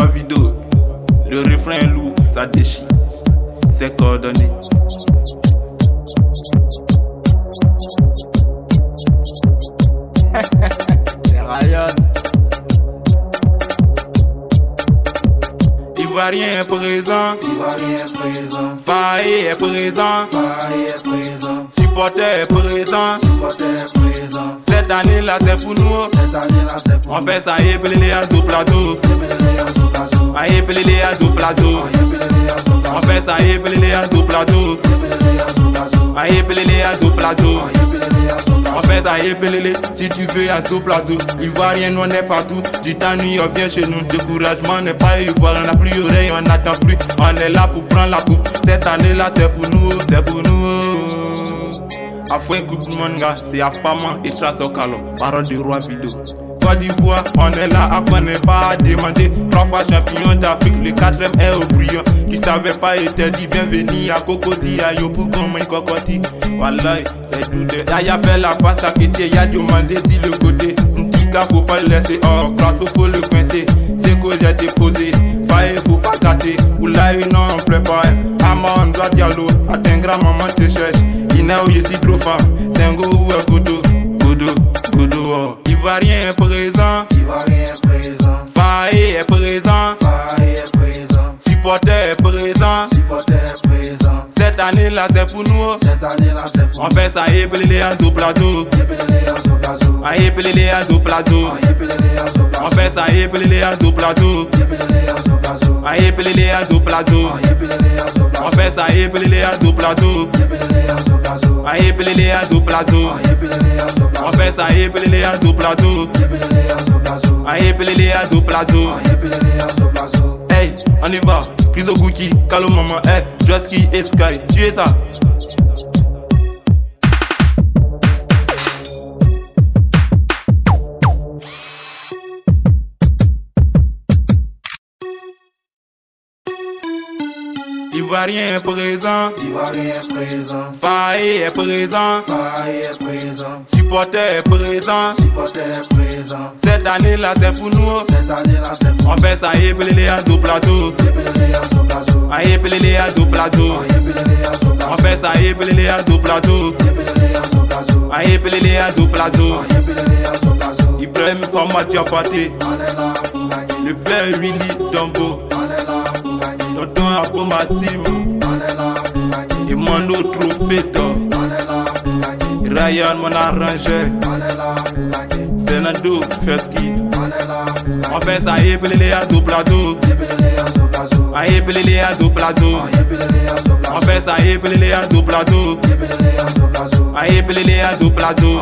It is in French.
roi vidéo. Le refrain est lourd, ça déchire. C'est coordonné. C'est Ryan. Ivoirien est présent. Faye est présent. Supporter est présent. Cette année là c'est pour nous. On fait ça et pelé à tout plateau. Aïe pelé à tout plateau. On fait ça et pelé à tout plateau. Aïe pelé à tout plateau. On fait ça et pelé si tu veux à tout plateau. Ivoirien on est partout. Du t'ennuies on vient chez nous. Découragement n'est pas ivoirien. On n'a plus oreille, on n'attend plus. On est là pour prendre la coupe. Cette année là c'est pour nous, c'est pour nous. Afin coupe du monde gars, c'est affamant et trace au calon. Parole du roi vidéo. Côte d'Ivoire, on est là à quoi ne pas demander. 3 fois champion d'Afrique, le 4e est au brillant. Qui savait pas était dit bienvenue à Cocody, à Yopou comme un cocotti. Voilà, c'est tout de. Y'a fait la passe à Kessie, y'a demandé si le côté. Nkika faut pas le laisser, oh, grâce au faut le coincer. C'est que j'ai déposé, faille faut pas gâter. Oulaï non, on pleure pas. Ama on doit dialogue, atteint grand maman te cherche. Ina ou yesi trop femme, c'est un go ou un goudou. Goudou, oh. Ivoirien est présent. Faye est présent. Supporter est présent. Cette année là c'est pour nous. On fait ça et pelé à tout plateau. Aïe pelé à tout plateau. On fait ça et pelé à tout plateau. Aïe pelé à tout plateau. On fait ça et pelé à tout plateau. Aïe pelé à tout plateau. On fait ça et pelé à tout plateau. Aïe pelé à tout plateau. Hey, on y va. Prise au cookie, calo maman, hey, Joski et Sky, tu es ça. Ivoirien est présent. Faye est présent. Supporter est présent. Cette année là c'est pour nous. On fait ça et pelé à tout plateau. Aïe pelé à tout plateau. On fait ça et pelé à tout plateau. Aïe pelé à tout plateau. Ibrahim Fama Diabaté. Le père Willy Dombo. Tonton Abou Massim. Et mon autre trophée d'or. Ryan mon arrangeur. Fernando First Kid. On fait ça et pelé à tout plateau. Aïe pelé à tout plateau. On fait ça et pelé à tout plateau. Aïe pelé à tout plateau.